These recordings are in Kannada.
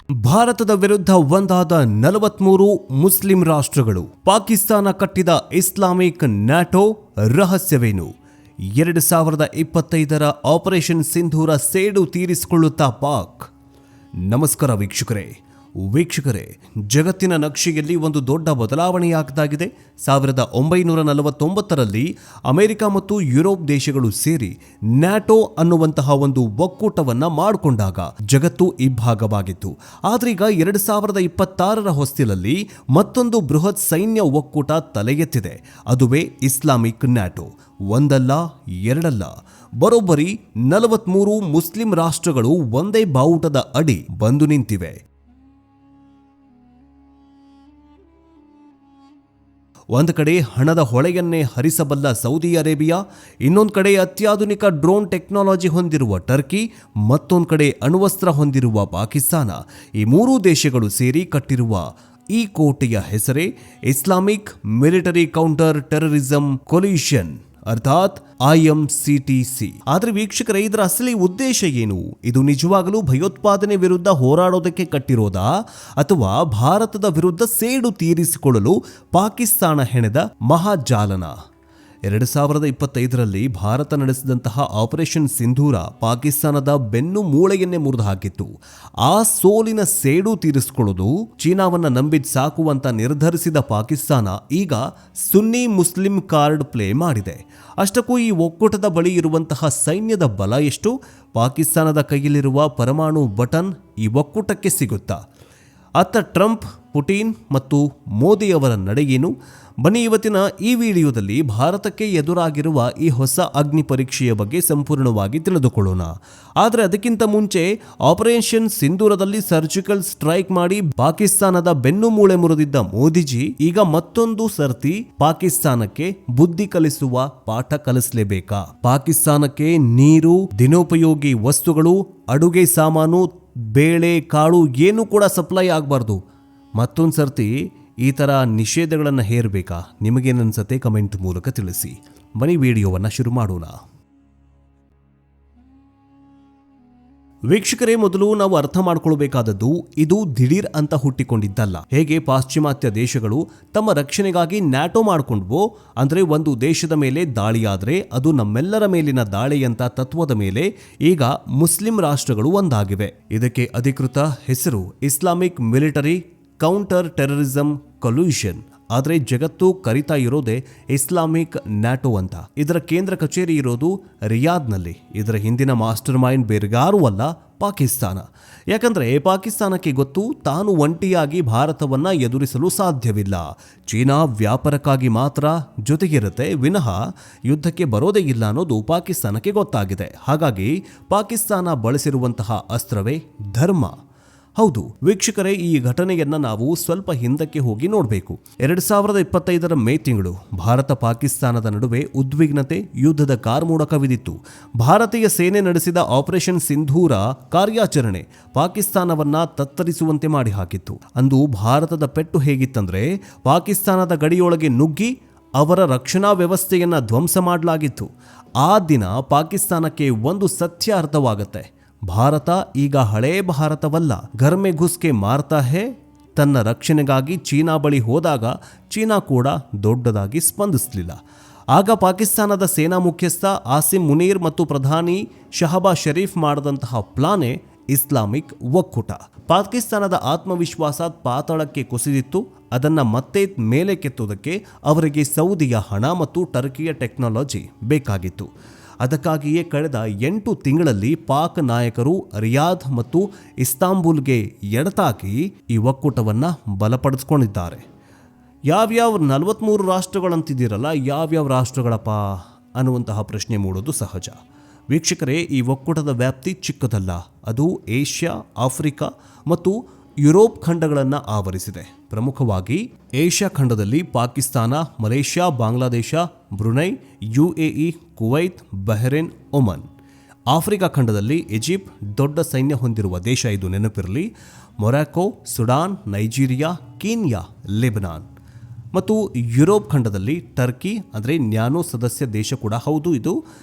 ಭಾರತದ ವಿರುದ್ಧ ಒಂದಾದ 43 ಮುಸ್ಲಿಂ ರಾಷ್ಟ್ರಗಳು. ಪಾಕಿಸ್ತಾನ ಕಟ್ಟಿದ ಇಸ್ಲಾಮಿಕ್ ನ್ಯಾಟೋ ರಹಸ್ಯವೇನು? 2025ರ ಆಪರೇಷನ್ ಸಿಂಧೂರ ಸೇಡು ತೀರಿಸಿಕೊಳ್ಳುತ್ತಾ ಪಾಕ್. ನಮಸ್ಕಾರ ವೀಕ್ಷಕರೇ, ಜಗತ್ತಿನ ನಕ್ಷೆಯಲ್ಲಿ ಒಂದು ದೊಡ್ಡ ಬದಲಾವಣೆಯಾಗದಾಗಿದೆ. 1949ರಲ್ಲಿ ಅಮೆರಿಕ ಮತ್ತು ಯುರೋಪ್ ದೇಶಗಳು ಸೇರಿ ನ್ಯಾಟೋ ಅನ್ನುವಂತಹ ಒಂದು ಒಕ್ಕೂಟವನ್ನ ಮಾಡಿಕೊಂಡಾಗ ಜಗತ್ತು ಇಬ್ಬಾಗವಾಗಿತ್ತು. ಆದ್ರೆ ಈಗ 2026ರ ಹೊಸ್ತಿಲಲ್ಲಿ ಮತ್ತೊಂದು ಬೃಹತ್ ಸೈನ್ಯ ಒಕ್ಕೂಟ ತಲೆ ಎತ್ತಿದೆ. ಅದುವೇ ಇಸ್ಲಾಮಿಕ್ ನ್ಯಾಟೋ. ಒಂದಲ್ಲ ಎರಡಲ್ಲ, ಬರೋಬ್ಬರಿ 43 ಮುಸ್ಲಿಂ ರಾಷ್ಟ್ರಗಳು ಒಂದೇ ಬಾವುಟದ ಅಡಿ ಬಂದು ನಿಂತಿವೆ. ಒಂದು ಕಡೆ ಹಣದ ಹೊಳೆಯನ್ನೇ ಹರಿಸಬಲ್ಲ ಸೌದಿ ಅರೇಬಿಯಾ, ಇನ್ನೊಂದು ಕಡೆ ಅತ್ಯಾಧುನಿಕ ಡ್ರೋನ್ ಟೆಕ್ನಾಲಜಿ ಹೊಂದಿರುವ ಟರ್ಕಿ, ಮತ್ತೊಂದು ಕಡೆ ಅಣ್ವಸ್ತ್ರ ಹೊಂದಿರುವ ಪಾಕಿಸ್ತಾನ. ಈ ಮೂರೂ ದೇಶಗಳು ಸೇರಿ ಕಟ್ಟಿರುವ ಈ ಕೋಟೆಯ ಹೆಸರೇ Islamic military counter terrorism collision, ಅರ್ಥಾತ್ IMCTC. ಆದರೆ ವೀಕ್ಷಕರೇ, ಇದರ ಅಸಲಿ ಉದ್ದೇಶ ಏನು? ಇದು ನಿಜವಾಗಲೂ ಭಯೋತ್ಪಾದನೆ ವಿರುದ್ಧ ಹೋರಾಡೋದಕ್ಕೆ ಕಟ್ಟಿರೋದಾ, ಅಥವಾ ಭಾರತದ ವಿರುದ್ಧ ಸೇಡು ತೀರಿಸಿಕೊಳ್ಳಲು ಪಾಕಿಸ್ತಾನ ಹೆಣೆದ ಮಹಾಜಾಲನ? 2025ರಲ್ಲಿ ಭಾರತ ನಡೆಸಿದಂತಹ ಆಪರೇಷನ್ ಸಿಂಧೂರ ಪಾಕಿಸ್ತಾನದ ಬೆನ್ನು ಮೂಳೆಯನ್ನೇ ಮುರಿದು ಹಾಕಿತ್ತು. ಆ ಸೋಲಿನ ಸೇಡು ತೀರಿಸಿಕೊಳ್ಳೋದು ಚೀನಾವನ್ನ ನಂಬಿದ್ ಸಾಕು ಅಂತ ನಿರ್ಧರಿಸಿದ ಪಾಕಿಸ್ತಾನ ಈಗ ಸುನ್ನಿ ಮುಸ್ಲಿಂ ಕಾರ್ಡ್ ಪ್ಲೇ ಮಾಡಿದೆ. ಅಷ್ಟಕ್ಕೂ ಈ ಒಕ್ಕೂಟದ ಬಳಿ ಇರುವಂತಹ ಸೈನ್ಯದ ಬಲ ಎಷ್ಟು? ಪಾಕಿಸ್ತಾನದ ಕೈಯಲ್ಲಿರುವ ಪರಮಾಣು ಬಟನ್ ಈ ಒಕ್ಕೂಟಕ್ಕೆ ಸಿಗುತ್ತಾ? ಅತ್ತ ಟ್ರಂಪ್, ಪುಟಿನ್ ಮತ್ತು ಮೋದಿ ಅವರ ನಡೆಯೇನು? ಬನ್ನಿ ಇವತ್ತಿನ ಈ ವಿಡಿಯೋದಲ್ಲಿ ಭಾರತಕ್ಕೆ ಎದುರಾಗಿರುವ ಈ ಹೊಸ ಅಗ್ನಿ ಪರೀಕ್ಷೆಯ ಬಗ್ಗೆ ಸಂಪೂರ್ಣವಾಗಿ ತಿಳಿದುಕೊಳ್ಳೋಣ. ಆದರೆ ಅದಕ್ಕಿಂತ ಮುಂಚೆ, ಆಪರೇಷನ್ ಸಿಂಧೂರದಲ್ಲಿ ಸರ್ಜಿಕಲ್ ಸ್ಟ್ರೈಕ್ ಮಾಡಿ ಪಾಕಿಸ್ತಾನದ ಬೆನ್ನು ಮೂಳೆ ಮುರಿದಿದ್ದ ಮೋದಿಜಿ ಈಗ ಮತ್ತೊಂದು ಸರ್ತಿ ಪಾಕಿಸ್ತಾನಕ್ಕೆ ಬುದ್ಧಿ ಕಲಿಸುವ ಪಾಠ ಕಲಿಸಲೇಬೇಕಾ? ಪಾಕಿಸ್ತಾನಕ್ಕೆ ನೀರು, ದಿನೋಪಯೋಗಿ ವಸ್ತುಗಳು, ಅಡುಗೆ ಸಾಮಾನು, ಬೇಳೆ, ಕಾಳು ಏನು ಕೂಡ ಸಪ್ಲೈ ಆಗಬಾರ್ದು. ಮತ್ತೊಂದು ಸರ್ತಿ ಈ ಥರ ನಿಷೇಧಗಳನ್ನು ಹೇರಬೇಕಾ? ನಿಮಗೇನನ್ಸತ್ತೆ ಕಮೆಂಟ್ ಮೂಲಕ ತಿಳಿಸಿ. ಬನ್ನಿ ವಿಡಿಯೋವನ್ನು ಶುರು ಮಾಡೋಣ. ವೀಕ್ಷಕರೇ, ಮೊದಲು ನಾವು ಅರ್ಥ ಮಾಡ್ಕೊಳ್ಬೇಕಾದದ್ದು, ಇದು ದಿಢೀರ್ ಅಂತ ಹುಟ್ಟಿಕೊಂಡಿದ್ದಲ್ಲ. ಹೇಗೆ ಪಾಶ್ಚಿಮಾತ್ಯ ದೇಶಗಳು ತಮ್ಮ ರಕ್ಷಣೆಗಾಗಿ ನ್ಯಾಟೋ ಮಾಡಿಕೊಂಡ್ವೋ, ಅಂದರೆ ಒಂದು ದೇಶದ ಮೇಲೆ ದಾಳಿಯಾದರೆ ಅದು ನಮ್ಮೆಲ್ಲರ ಮೇಲಿನ ದಾಳಿಯಂತ ತತ್ವದ ಮೇಲೆ ಈಗ ಮುಸ್ಲಿಂ ರಾಷ್ಟ್ರಗಳು ಒಂದಾಗಿವೆ. ಇದಕ್ಕೆ ಅಧಿಕೃತ ಹೆಸರು Islamic military counter terrorism collision. ಆದರೆ ಜಗತ್ತು ಕರಿತಾ ಇರೋದೇ ಇಸ್ಲಾಮಿಕ್ ನ್ಯಾಟೋ ಅಂತ. ಇದರ ಕೇಂದ್ರ ಕಚೇರಿ ಇರೋದು ರಿಯಾದ್ನಲ್ಲಿ. ಇದರ ಹಿಂದಿನ ಮಾಸ್ಟರ್ ಮೈಂಡ್ ಬೇರೆಯಾರೂ ಅಲ್ಲ, ಪಾಕಿಸ್ತಾನ. ಯಾಕಂದ್ರೆ ಪಾಕಿಸ್ತಾನಕ್ಕೆ ಗೊತ್ತು, ತಾನು ಒಂಟಿಯಾಗಿ ಭಾರತವನ್ನ ಎದುರಿಸಲು ಸಾಧ್ಯವಿಲ್ಲ. ಚೀನಾ ವ್ಯಾಪಾರಕ್ಕಾಗಿ ಮಾತ್ರ ಜೊತೆಗಿರುತ್ತೆ, ವಿನಃ ಯುದ್ಧಕ್ಕೆ ಬರೋದೇ ಇಲ್ಲ ಅನ್ನೋದು ಪಾಕಿಸ್ತಾನಕ್ಕೆ ಗೊತ್ತಾಗಿದೆ. ಹಾಗಾಗಿ ಪಾಕಿಸ್ತಾನ ಬಳಸಿರುವಂತಹ ಅಸ್ತ್ರವೇ ಧರ್ಮ. ಹೌದು ವೀಕ್ಷಕರೇ, ಈ ಘಟನೆಯನ್ನ ನಾವು ಸ್ವಲ್ಪ ಹಿಂದಕ್ಕೆ ಹೋಗಿ ನೋಡಬೇಕು. 2025ರ ಮೇ ತಿಂಗಳು ಭಾರತ ಪಾಕಿಸ್ತಾನದ ನಡುವೆ ಉದ್ವಿಗ್ನತೆ, ಯುದ್ಧದ ಕಾರ್ಮೋಡ ಕವಿದಿತ್ತು. ಭಾರತೀಯ ಸೇನೆ ನಡೆಸಿದ ಆಪರೇಷನ್ ಸಿಂಧೂರ ಕಾರ್ಯಾಚರಣೆ ಪಾಕಿಸ್ತಾನವನ್ನ ತತ್ತರಿಸುವಂತೆ ಮಾಡಿ ಹಾಕಿತ್ತು. ಅಂದು ಭಾರತದ ಪೆಟ್ಟು ಹೇಗಿತ್ತಂದ್ರೆ, ಪಾಕಿಸ್ತಾನದ ಗಡಿಯೊಳಗೆ ನುಗ್ಗಿ ಅವರ ರಕ್ಷಣಾ ವ್ಯವಸ್ಥೆಯನ್ನ ಧ್ವಂಸ ಮಾಡಲಾಗಿತ್ತು. ಆ ದಿನ ಪಾಕಿಸ್ತಾನಕ್ಕೆ ಒಂದು ಸತ್ಯ ಅರ್ಥವಾಗುತ್ತೆ. ಭಾರತ ಈಗ ಹಳೇ ಭಾರತವಲ್ಲ, ಘರ್ ಮೇ ಘುಸ್ಕೆ ಮಾರ್ತಾ ಹೇ. ತನ್ನ ರಕ್ಷಣೆಗಾಗಿ ಚೀನಾ ಬಳಿ ಹೋದಾಗ ಚೀನಾ ಕೂಡ ದೊಡ್ಡದಾಗಿ ಸ್ಪಂದಿಸಲಿಲ್ಲ. ಆಗ ಪಾಕಿಸ್ತಾನದ ಸೇನಾ ಮುಖ್ಯಸ್ಥ ಆಸಿಮ್ ಮುನೀರ್ ಮತ್ತು ಪ್ರಧಾನಿ ಶಹಬಾಜ್ ಶರೀಫ್ ಮಾಡಿದಂತಹ ಪ್ಲಾನೇ ಇಸ್ಲಾಮಿಕ್ ಒಕ್ಕೂಟ. ಪಾಕಿಸ್ತಾನದ ಆತ್ಮವಿಶ್ವಾಸ ಪಾತಾಳಕ್ಕೆ ಕುಸಿದಿತ್ತು. ಅದನ್ನು ಮತ್ತೆ ಮೇಲೆ ಕೆತ್ತೋದಕ್ಕೆ ಅವರಿಗೆ ಸೌದಿಯ ಹಣ ಮತ್ತು ಟರ್ಕಿಯ ಟೆಕ್ನಾಲಜಿ ಬೇಕಾಗಿತ್ತು. ಅದಕ್ಕಾಗಿಯೇ ಕಳೆದ 8 ತಿಂಗಳಲ್ಲಿ ಪಾಕ್ ನಾಯಕರು ರಿಯಾದ್ ಮತ್ತು ಇಸ್ತಾಂಬುಲ್ಗೆ ಎಡತಾಕಿ ಈ ಒಕ್ಕೂಟವನ್ನು ಬಲಪಡಿಸ್ಕೊಂಡಿದ್ದಾರೆ. ಯಾವ್ಯಾವ 43 ರಾಷ್ಟ್ರಗಳಂತಿದ್ದೀರಲ್ಲ, ಯಾವ್ಯಾವ ರಾಷ್ಟ್ರಗಳಪ್ಪ ಅನ್ನುವಂತಹ ಪ್ರಶ್ನೆ ಮೂಡೋದು ಸಹಜ. ವೀಕ್ಷಕರೇ, ಈ ಒಕ್ಕೂಟದ ವ್ಯಾಪ್ತಿ ಚಿಕ್ಕದಲ್ಲ. ಅದು ಏಷ್ಯಾ, ಆಫ್ರಿಕಾ ಮತ್ತು ಯುರೋಪ್ ಖಂಡಗಳನ್ನು ಆವರಿಸಿದೆ. ಪ್ರಮುಖವಾಗಿ ಏಷ್ಯಾ ಖಂಡದಲ್ಲಿ Pakistan, Malaysia, Bangladesh, Brunei, UAE, Kuwait, Bahrain, Oman. Africa ಖಂಡದಲ್ಲಿ ಈಜಿಪ್ಟ್ ದೊಡ್ಡ ಸೈನ್ಯ ಹೊಂದಿರುವ ದೇಶ, ಇದು ನೆನಪಿರಲಿ. Morocco, Sudan, Nigeria, Kenya, Lebanon. ಮತ್ತು ಯುರೋಪ್ ಖಂಡದಲ್ಲಿ ಟರ್ಕಿ, ಅಂದರೆ ನ್ಯಾನೋ ಸದಸ್ಯ ದೇಶ ಕೂಡ ಹೌದು ಇದು,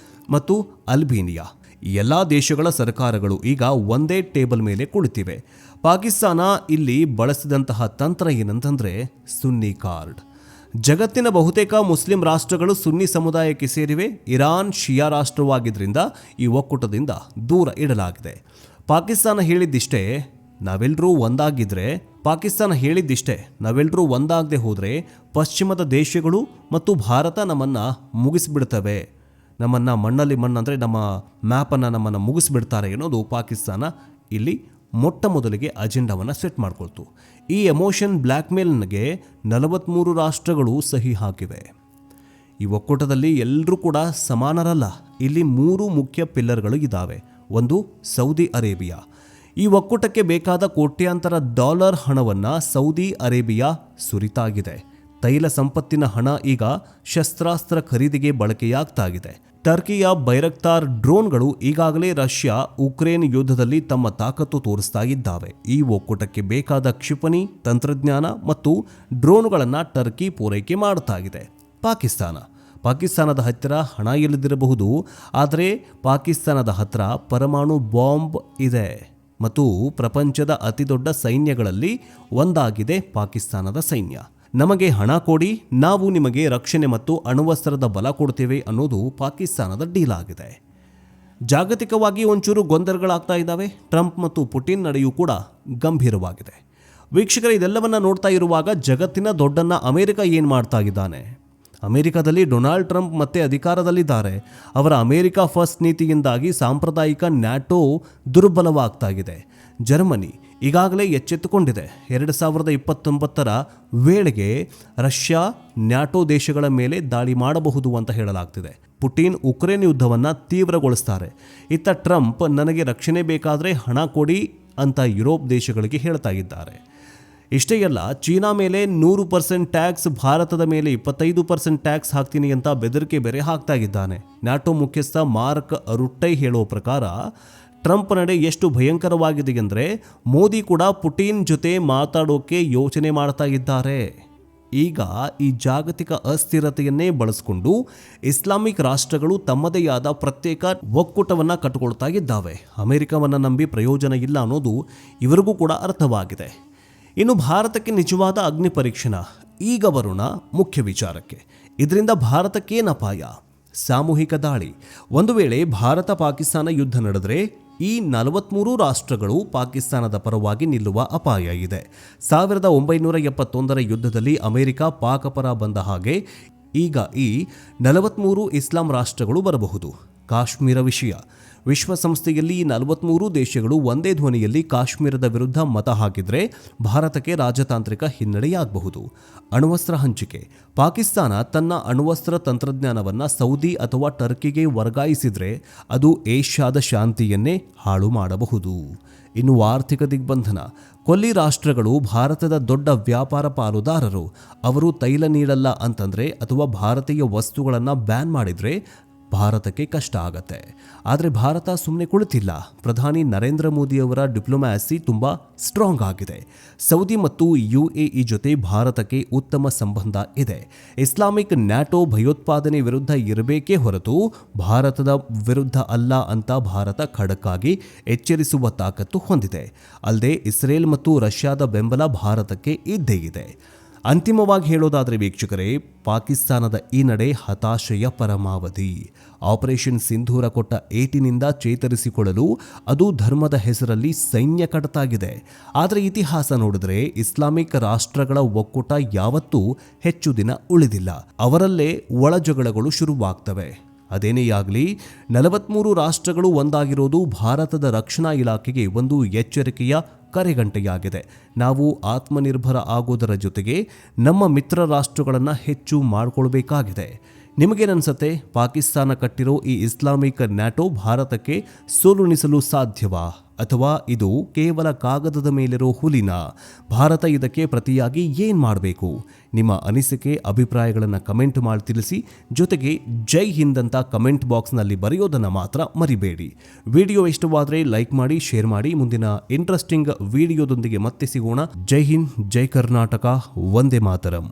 ಮತ್ತು ಅಲ್ಬೇನಿಯಾ. ಎಲ್ಲ ದೇಶಗಳ ಸರ್ಕಾರಗಳು ಈಗ ಒಂದೇ ಟೇಬಲ್ ಮೇಲೆ ಕುಳಿತಿವೆ. ಪಾಕಿಸ್ತಾನ ಇಲ್ಲಿ ಬಳಸಿದಂತಹ ತಂತ್ರ ಏನಂತಂದ್ರೆ ಸುನ್ನಿ ಕಾರ್ಡ್. ಜಗತ್ತಿನ ಬಹುತೇಕ ಮುಸ್ಲಿಂ ರಾಷ್ಟ್ರಗಳು ಸುನ್ನಿ ಸಮುದಾಯಕ್ಕೆ ಸೇರಿವೆ. ಇರಾನ್ ಶಿಯಾ ರಾಷ್ಟ್ರವಾಗಿದ್ದರಿಂದ ಈ ಒಕ್ಕೂಟದಿಂದ ದೂರ ಇಡಲಾಗಿದೆ. ಪಾಕಿಸ್ತಾನ ಹೇಳಿದ್ದಿಷ್ಟೇ, ನಾವೆಲ್ಲರೂ ಒಂದಾಗದೆ ಹೋದರೆ ಪಶ್ಚಿಮದ ದೇಶಗಳು ಮತ್ತು ಭಾರತ ನಮ್ಮನ್ನು ಮುಗಿಸಿಬಿಡ್ತವೆ, ನಮ್ಮನ್ನು ಮಣ್ಣಲ್ಲಿ ಮಣ್ಣಂದರೆ ನಮ್ಮ ಮ್ಯಾಪನ್ನು ನಮ್ಮನ್ನು ಮುಗಿಸ್ಬಿಡ್ತಾರೆ ಅನ್ನೋದು ಪಾಕಿಸ್ತಾನ ಇಲ್ಲಿ ಮೊಟ್ಟ ಮೊದಲಿಗೆ ಅಜೆಂಡಾವನ್ನು ಸೆಟ್ ಮಾಡಿಕೊಳ್ತು. ಈ ಎಮೋಷನ್ ಬ್ಲ್ಯಾಕ್ಮೇಲ್ಗೆ 43 ರಾಷ್ಟ್ರಗಳು ಸಹಿ ಹಾಕಿವೆ. ಈ ಒಕ್ಕೂಟದಲ್ಲಿ ಎಲ್ಲರೂ ಕೂಡ ಸಮಾನರಲ್ಲ. ಇಲ್ಲಿ 3 ಮುಖ್ಯ ಪಿಲ್ಲರ್ಗಳು ಇದ್ದಾವೆ. ಒಂದು, ಸೌದಿ ಅರೇಬಿಯಾ. ಈ ಒಕ್ಕೂಟಕ್ಕೆ ಬೇಕಾದ ಕೋಟ್ಯಾಂತರ ಡಾಲರ್ ಹಣವನ್ನು ಸೌದಿ ಅರೇಬಿಯಾ ಸುರಿತಾಗಿದೆ. ತೈಲ ಸಂಪತ್ತಿನ ಹಣ ಈಗ ಶಸ್ತ್ರಾಸ್ತ್ರ ಖರೀದಿಗೆ ಬಳಕೆಯಾಗ್ತಾಗಿದೆ. ಟರ್ಕಿಯ ಬೈರಕ್ತಾರ್ ಡ್ರೋನ್ಗಳು ಈಗಾಗಲೇ ರಷ್ಯಾ ಉಕ್ರೇನ್ ಯುದ್ಧದಲ್ಲಿ ತಮ್ಮ ತಾಕತ್ತು ತೋರಿಸ್ತಾ ಇದ್ದಾವೆ. ಈ ಒಕ್ಕೂಟಕ್ಕೆ ಬೇಕಾದ ಕ್ಷಿಪಣಿ ತಂತ್ರಜ್ಞಾನ ಮತ್ತು ಡ್ರೋನ್ಗಳನ್ನು ಟರ್ಕಿ ಪೂರೈಕೆ ಮಾಡ್ತಾ ಇದೆ. ಪಾಕಿಸ್ತಾನದ ಹತ್ತಿರ ಹಣ ಇಲ್ಲದಿರಬಹುದು, ಆದರೆ ಪಾಕಿಸ್ತಾನದ ಹತ್ತಿರ ಪರಮಾಣು ಬಾಂಬ್ ಇದೆ ಮತ್ತು ಪ್ರಪಂಚದ ಅತಿದೊಡ್ಡ ಸೈನ್ಯಗಳಲ್ಲಿ ಒಂದಾಗಿದೆ ಪಾಕಿಸ್ತಾನದ ಸೈನ್ಯ. ನಮಗೆ ಹಣ ಕೊಡಿ, ನಾವು ನಿಮಗೆ ರಕ್ಷಣೆ ಮತ್ತು ಅಣ್ವಸ್ತ್ರದ ಬಲ ಕೊಡ್ತೇವೆ ಅನ್ನೋದು ಪಾಕಿಸ್ತಾನದ ಡೀಲ್ ಆಗಿದೆ. ಜಾಗತಿಕವಾಗಿ ಒಂಚೂರು ಗೊಂದಲಗಳಾಗ್ತಾ ಇದ್ದಾವೆ. ಟ್ರಂಪ್ ಮತ್ತು ಪುಟಿನ್ ನಡೆಯೂ ಕೂಡ ಗಂಭೀರವಾಗಿದೆ. ವೀಕ್ಷಕರೇ, ಇದೆಲ್ಲವನ್ನ ನೋಡ್ತಾ ಇರುವಾಗ ಜಗತ್ತಿನ ದೊಡ್ಡನ್ನ ಅಮೆರಿಕ ಏನು ಮಾಡ್ತಾ ಇದ್ದಾನೆ? ಅಮೆರಿಕದಲ್ಲಿ ಡೊನಾಲ್ಡ್ ಟ್ರಂಪ್ ಮತ್ತೆ ಅಧಿಕಾರದಲ್ಲಿದ್ದಾರೆ. ಅವರ ಅಮೆರಿಕ ಫಸ್ಟ್ ನೀತಿಯಿಂದಾಗಿ ಸಾಂಪ್ರದಾಯಿಕ ನ್ಯಾಟೋ ದುರ್ಬಲವಾಗ್ತಾ ಇದೆ. ಜರ್ಮನಿ ಈಗಾಗಲೇ ಎಚ್ಚೆತ್ತುಕೊಂಡಿದೆ. 2029ರ ವೇಳೆಗೆ ರಷ್ಯಾ ನ್ಯಾಟೋ ದೇಶಗಳ ಮೇಲೆ ದಾಳಿ ಮಾಡಬಹುದು ಅಂತ ಹೇಳಲಾಗ್ತಿದೆ. ಪುಟಿನ್ ಉಕ್ರೇನ್ ಯುದ್ಧವನ್ನು ತೀವ್ರಗೊಳಿಸ್ತಾರೆ. ಇತ್ತ ಟ್ರಂಪ್ ನನಗೆ ರಕ್ಷಣೆ ಬೇಕಾದರೆ ಹಣ ಕೊಡಿ ಅಂತ ಯುರೋಪ್ ದೇಶಗಳಿಗೆ ಹೇಳ್ತಾ ಇದ್ದಾರೆ. ಇಷ್ಟೇ ಅಲ್ಲ, ಚೀನಾ ಮೇಲೆ 100% ಟ್ಯಾಕ್ಸ್, ಭಾರತದ ಮೇಲೆ 25% ಟ್ಯಾಕ್ಸ್ ಹಾಕ್ತೀನಿ ಅಂತ ಬೆದರಿಕೆ ಬೇರೆ ಹಾಕ್ತಾ ಇದ್ದಾನೆ. ನ್ಯಾಟೋ ಮುಖ್ಯಸ್ಥ ಮಾರ್ಕ್ ರುಟ್ಟೈ ಹೇಳೋ ಪ್ರಕಾರ ಟ್ರಂಪ್ ನಡೆ ಎಷ್ಟು ಭಯಂಕರವಾಗಿದೆ ಅಂದರೆ ಮೋದಿ ಕೂಡ ಪುಟಿನ್ ಜೊತೆ ಮಾತಾಡೋಕೆ ಯೋಚನೆ ಮಾಡ್ತಾ ಇದ್ದಾರೆ. ಈಗ ಈ ಜಾಗತಿಕ ಅಸ್ಥಿರತೆಯನ್ನೇ ಬಳಸಿಕೊಂಡು ಇಸ್ಲಾಮಿಕ್ ರಾಷ್ಟ್ರಗಳು ತಮ್ಮದೇ ಆದ ಪ್ರತ್ಯೇಕ ಒಕ್ಕೂಟವನ್ನು ಕಟ್ಟಿಕೊಳ್ತಾ ಇದ್ದಾವೆ. ಅಮೆರಿಕವನ್ನು ನಂಬಿ ಪ್ರಯೋಜನ ಇಲ್ಲ ಅನ್ನೋದು ಇವರಿಗೂ ಕೂಡ ಅರ್ಥವಾಗಿದೆ. ಇನ್ನು ಭಾರತಕ್ಕೆ ನಿಜವಾದ ಅಗ್ನಿ ಪರೀಕ್ಷಣ. ಈಗ ಬರೋಣ ಮುಖ್ಯ ವಿಚಾರಕ್ಕೆ. ಇದರಿಂದ ಭಾರತಕ್ಕೇನಪಾಯ? ಸಾಮೂಹಿಕ ದಾಳಿ. ಒಂದು ವೇಳೆ ಭಾರತ ಪಾಕಿಸ್ತಾನ ಯುದ್ಧ ನಡೆದರೆ ಈ 43 ರಾಷ್ಟ್ರಗಳು ಪಾಕಿಸ್ತಾನದ ಪರವಾಗಿ ನಿಲ್ಲುವ ಅಪಾಯ ಇದೆ. 1971ರ ಯುದ್ಧದಲ್ಲಿ ಅಮೆರಿಕ ಪಾಕ್ ಪರ ಬಂದ ಹಾಗೆ ಈಗ ಈ 43 ಇಸ್ಲಾಂ ರಾಷ್ಟ್ರಗಳು ಬರಬಹುದು. ಕಾಶ್ಮೀರ ವಿಷಯ. ವಿಶ್ವಸಂಸ್ಥೆಯಲ್ಲಿ 43 ದೇಶಗಳು ಒಂದೇ ಧ್ವನಿಯಲ್ಲಿ ಕಾಶ್ಮೀರದ ವಿರುದ್ಧ ಮತ ಹಾಕಿದರೆ ಭಾರತಕ್ಕೆ ರಾಜತಾಂತ್ರಿಕ ಹಿನ್ನಡೆಯಾಗಬಹುದು. ಅಣ್ವಸ್ತ್ರ ಹಂಚಿಕೆ. ಪಾಕಿಸ್ತಾನ ತನ್ನ ಅಣ್ವಸ್ತ್ರ ತಂತ್ರಜ್ಞಾನವನ್ನು ಸೌದಿ ಅಥವಾ ಟರ್ಕಿಗೆ ವರ್ಗಾಯಿಸಿದರೆ ಅದು ಏಷ್ಯಾದ ಶಾಂತಿಯನ್ನೇ ಹಾಳು ಮಾಡಬಹುದು. ಇನ್ನು ಆರ್ಥಿಕ ದಿಗ್ಬಂಧನ. ಕೊಲ್ಲಿ ರಾಷ್ಟ್ರಗಳು ಭಾರತದ ದೊಡ್ಡ ವ್ಯಾಪಾರ ಪಾಲುದಾರರು. ಅವರು ತೈಲ ನೀಡಲ್ಲ ಅಂತಂದರೆ ಅಥವಾ ಭಾರತೀಯ ವಸ್ತುಗಳನ್ನು ಬ್ಯಾನ್ ಮಾಡಿದರೆ ಭಾರತಕ್ಕೆ ಕಷ್ಟ ಆಗತ್ತೆ. ಆದರೆ ಭಾರತ ಸುಮ್ಮನೆ ಕುಳಿತಿಲ್ಲ. ಪ್ರಧಾನಿ ನರೇಂದ್ರ ಮೋದಿಯವರ ಡಿಪ್ಲೊಮ್ಯಾಸಿ ತುಂಬ ಸ್ಟ್ರಾಂಗ್ ಆಗಿದೆ. ಸೌದಿ ಮತ್ತು UAE ಜೊತೆ ಭಾರತಕ್ಕೆ ಉತ್ತಮ ಸಂಬಂಧ ಇದೆ. ಇಸ್ಲಾಮಿಕ್ ನ್ಯಾಟೋ ಭಯೋತ್ಪಾದನೆ ವಿರುದ್ಧ ಇರಬೇಕೇ ಹೊರತು ಭಾರತದ ವಿರುದ್ಧ ಅಲ್ಲ ಅಂತ ಭಾರತ ಖಡಕ್ಕಾಗಿ ಎಚ್ಚರಿಸುವ ತಾಕತ್ತು ಹೊಂದಿದೆ. ಅಲ್ಲದೆ ಇಸ್ರೇಲ್ ಮತ್ತು ರಷ್ಯಾದ ಬೆಂಬಲ ಭಾರತಕ್ಕೆ ಇದ್ದೇ ಇದೆ. ಅಂತಿಮವಾಗಿ ಹೇಳೋದಾದರೆ ವೀಕ್ಷಕರೇ, ಪಾಕಿಸ್ತಾನದ ಈ ನಡೆ ಹತಾಶೆಯ ಪರಮಾವಧಿ. ಆಪರೇಷನ್ ಸಿಂಧೂರ ಕೊಟ್ಟ ಏಟಿನಿಂದ ಚೇತರಿಸಿಕೊಳ್ಳಲು ಅದು ಧರ್ಮದ ಹೆಸರಲ್ಲಿ ಸೈನ್ಯ ಕಟ್ಟಾಗಿದೆ. ಆದರೆ ಇತಿಹಾಸ ನೋಡಿದ್ರೆ ಇಸ್ಲಾಮಿಕ್ ರಾಷ್ಟ್ರಗಳ ಒಕ್ಕೂಟ ಯಾವತ್ತೂ ಹೆಚ್ಚು ದಿನ ಉಳಿದಿಲ್ಲ. ಅವರಲ್ಲೇ ಒಳಜಗಳಗಳು ಶುರುವಾಗ್ತವೆ. ಅದೇನೇ ಆಗಲಿ, 43 ರಾಷ್ಟ್ರಗಳು ಒಂದಾಗಿರೋದು ಭಾರತದ ರಕ್ಷಣಾ ಇಲಾಖೆಗೆ ಒಂದು ಎಚ್ಚರಿಕೆಯ ಕರೆಗಂಟೆಯಾಗಿದೆ. ನಾವು ಆತ್ಮನಿರ್ಭರ ಆಗೋದರ ಜೊತೆಗೆ ನಮ್ಮ ಮಿತ್ರ ರಾಷ್ಟ್ರಗಳನ್ನು ಹೆಚ್ಚು ಮಾಡಿಕೊಳ್ಬೇಕಾಗಿದೆ. ನಿಮಗೇನನ್ಸುತ್ತೆ? ಪಾಕಿಸ್ತಾನ ಕಟ್ಟಿರೋ ಈ ಇಸ್ಲಾಮಿಕ್ ನ್ಯಾಟೋ ಭಾರತಕ್ಕೆ ಸೋಲುಣಿಸಲು ಸಾಧ್ಯವಾ? ಅಥವಾ ಇದು ಕೇವಲ ಕಾಗದದ ಮೇಲಿರೋ ಹುಲಿನ? ಭಾರತ ಇದಕ್ಕೆ ಪ್ರತಿಯಾಗಿ ಏನು ಮಾಡಬೇಕು? ನಿಮ್ಮ ಅನಿಸಿಕೆ ಅಭಿಪ್ರಾಯಗಳನ್ನು ಕಮೆಂಟ್ ಮಾಡಿ ತಿಳಿಸಿ. ಜೊತೆಗೆ ಜೈ ಹಿಂದ್ ಅಂತ ಕಮೆಂಟ್ ಬಾಕ್ಸ್ನಲ್ಲಿ ಬರೆಯೋದನ್ನು ಮಾತ್ರ ಮರಿಬೇಡಿ. ವಿಡಿಯೋ ಇಷ್ಟವಾದರೆ ಲೈಕ್ ಮಾಡಿ, ಶೇರ್ ಮಾಡಿ. ಮುಂದಿನ ಇಂಟ್ರೆಸ್ಟಿಂಗ್ ವಿಡಿಯೋದೊಂದಿಗೆ ಮತ್ತೆ ಸಿಗೋಣ. ಜೈ ಹಿಂದ್, ಜೈ ಕರ್ನಾಟಕ, ವಂದೇ ಮಾತರಂ.